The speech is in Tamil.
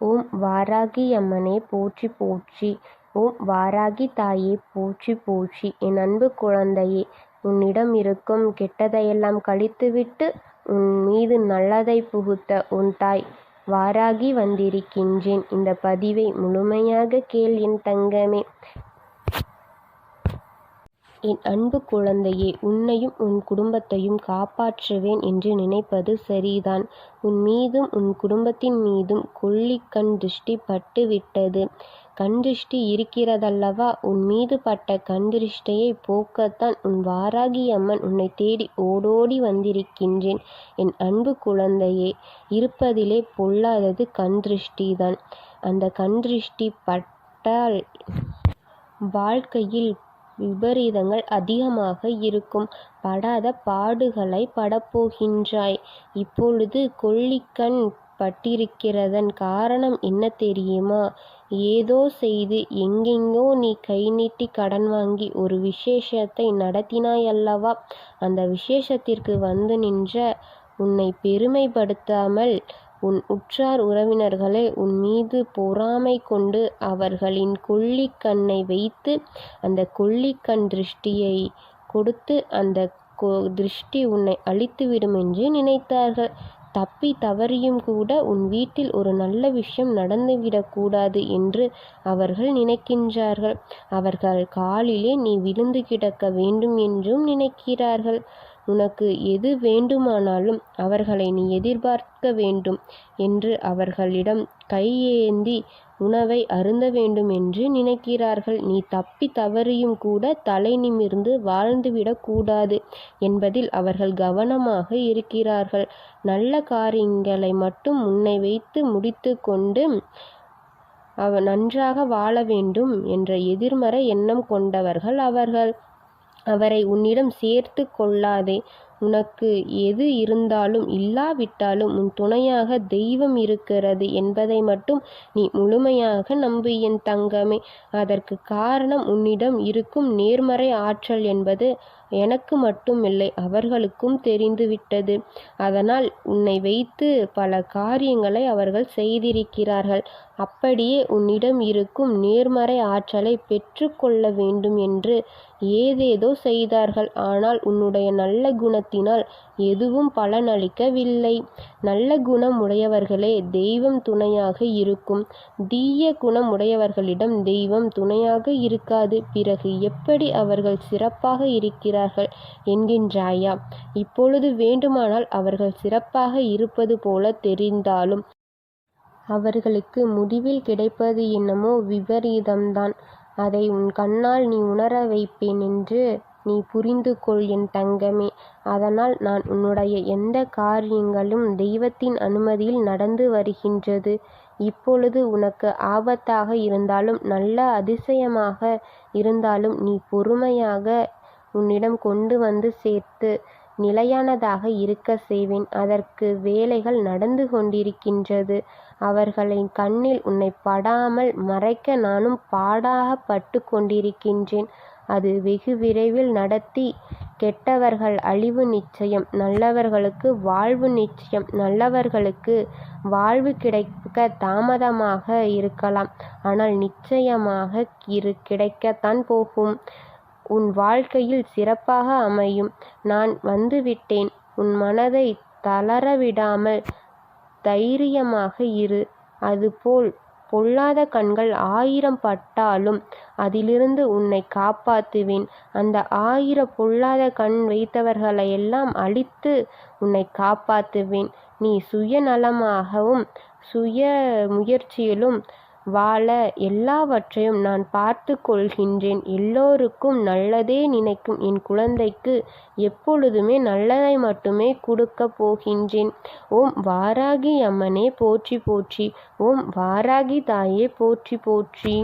ஓம் வாராகி அம்மனே போற்றி போற்றி. ஓம் வாராகி தாயே போற்றி போற்றி. என் அன்பு குழந்தையே, உன்னிடம் இருக்கும் கெட்டதையெல்லாம் கழித்துவிட்டு உன் மீது நல்லதை புகுத்த உன் தாய் வாராகி வந்திருக்கின்றேன். இந்த பதிவை முழுமையாக கேள் என் தங்கமே. என் அன்பு குழந்தையே, உன்னையும் உன் குடும்பத்தையும் காப்பாற்றுவேன் என்று நினைப்பது சரிதான். உன் மீதும் உன் குடும்பத்தின் மீதும் கொள்ளிக் கண் திருஷ்டி பட்டு விட்டது. கண் திருஷ்டி இருக்கிறதல்லவா? உன் மீது பட்ட கண் திருஷ்டியை போக்கத்தான் உன் வாராகி அம்மன் உன்னை தேடி ஓடோடி வந்திருக்கின்றேன். என் அன்பு குழந்தையே, இருப்பதிலே பொல்லாதது கண் திருஷ்டிதான். அந்த கண் திருஷ்டி பட்டால் வாழ்க்கையில் விபரீதங்கள் அதிகமாக இருக்கும். படாத பாடுகளை படப்போகின்றாய். இப்பொழுது கொள்ளிக்கண் பட்டிருக்கிறதன் காரணம் என்ன தெரியுமா? ஏதோ செய்து எங்கெங்கோ நீ கை நீட்டி கடன் வாங்கி ஒரு விசேஷத்தை நடத்தினாய் அல்லவா? அந்த விசேஷத்திற்கு வந்து நின்ற உன்னை பெருமைப்படுத்தாமல் உன் உற்றார் உறவினர்களே உன் மீது பொறாமை கொண்டு அவர்களின் கொள்ளிக் கண்ணை வைத்து அந்த கொள்ளிக்கண் திருஷ்டியை கொடுத்து அந்த திருஷ்டி உன்னை அழித்துவிடும் என்று நினைத்தார்கள். தப்பி தவறியும் கூட உன் வீட்டில் ஒரு நல்ல விஷயம் நடந்துவிடக்கூடாது என்று அவர்கள் நினைக்கின்றார்கள். அவர்கள் காலிலே நீ விழுந்து கிடக்க வேண்டும் என்றும் நினைக்கிறார்கள். உனக்கு எது வேண்டுமானாலும் அவர்களை நீ எதிர்பார்க்க வேண்டும் என்று அவர்களிடம் கையேந்தி உணவை அருந்த வேண்டும் என்று நினைக்கிறார்கள். நீ தப்பி தவறியும் கூட தலை நிமிர்ந்து வாழ்ந்துவிடக்கூடாது என்பதில் அவர்கள் கவனமாக இருக்கிறார்கள். நல்ல காரியங்களை மட்டும் முன்னை வைத்து முடித்து கொண்டு நன்றாக வாழ வேண்டும் என்ற எதிர்மறை எண்ணம் கொண்டவர்கள் அவர்கள். அவரை உன்னிடம் சேர்த்து கொள்ளாதே. உனக்கு எது இருந்தாலும் இல்லாவிட்டாலும் உன் துணையாக தெய்வம் இருக்கிறது என்பதை மட்டும் நீ முழுமையாக நம்பு என் தங்கமே. அதற்கு காரணம் உன்னிடம் இருக்கும் நேர்மறை ஆற்றல் என்பது எனக்கு மட்டுமில்லை, அவர்களுக்கும் தெரிந்துவிட்டது. அதனால் உன்னை வைத்து பல காரியங்களை அவர்கள் செய்திருக்கிறார்கள். அப்படியே உன்னிடம் இருக்கும் நேர்மறை ஆற்றலை பெற்று கொள்ள வேண்டும் என்று ஏதேதோ செய்தார்கள். ஆனால் உன்னுடைய நல்ல குணத்தினால் எதுவும் பலனளிக்கவில்லை. நல்ல குணம் உடையவர்களே தெய்வம் துணையாக இருக்கும். தீய குணம் உடையவர்களிடம் தெய்வம் துணையாக இருக்காது. பிறகு எப்படி அவர்கள் சிறப்பாக இருக்கிறார்கள் என்கின்றாயா? இப்பொழுது வேண்டுமானால் அவர்கள் சிறப்பாக இருப்பது போல தெரிந்தாலும் அவர்களுக்கு முடிவில் கிடைப்பது என்னமோ விபரீதம்தான். அதை உன் கண்ணால் நீ உணர வைப்பேன் என்று நீ புரிந்து கொள் என் தங்கமே. அதனால் நான் உன்னுடைய எந்த காரியங்களும் தெய்வத்தின் அனுமதியில் நடந்து வருகின்றது. இப்பொழுது உனக்கு ஆபத்தாக இருந்தாலும் நல்ல அதிசயமாக இருந்தாலும் நீ பொறுமையாக உன்னிடம் கொண்டு வந்து சேர்த்து நிலையானதாக இருக்க செய்வேன். அதற்கு வேலைகள் நடந்து கொண்டிருக்கின்றது. அவர்களின் கண்ணில் உன்னை படாமல் மறைக்க நானும் பாடாக பட்டு கொண்டிருக்கின்றேன். அது வெகு விரைவில் நடத்தி கெட்டவர்கள் அழிவு நிச்சயம், நல்லவர்களுக்கு வாழ்வு நிச்சயம். நல்லவர்களுக்கு வாழ்வு கிடைக்க தாமதமாக இருக்கலாம், ஆனால் நிச்சயமாக கிடைக்கத்தான் போகும். உன் வாழ்க்கையில் சிறப்பாக அமையும். நான் வந்துவிட்டேன். உன் மனதை தளரவிடாமல் தைரியமாக இரு. அதுபோல் பொல்லாத கண்கள் 1000 பட்டாலும் அதிலிருந்து உன்னை காப்பாற்றுவேன். அந்த 1000 பொல்லாத கண் வைத்தவர்களையெல்லாம் அழித்து உன்னை காப்பாற்றுவேன். நீ சுயநலமாகவும் சுய முயற்சியிலும் வாழ எல்லாவற்றையும் நான் பார்த்து கொள்கின்றேன். எல்லோருக்கும் நல்லதே நினைக்கும் என் குழந்தைக்கு எப்பொழுதுமே நல்லதை மட்டுமே கொடுக்க போகின்றேன். ஓம் வாராகி அம்மனே போற்றி போற்றி. ஓம் வாராகி தாயே போற்றி போற்றி.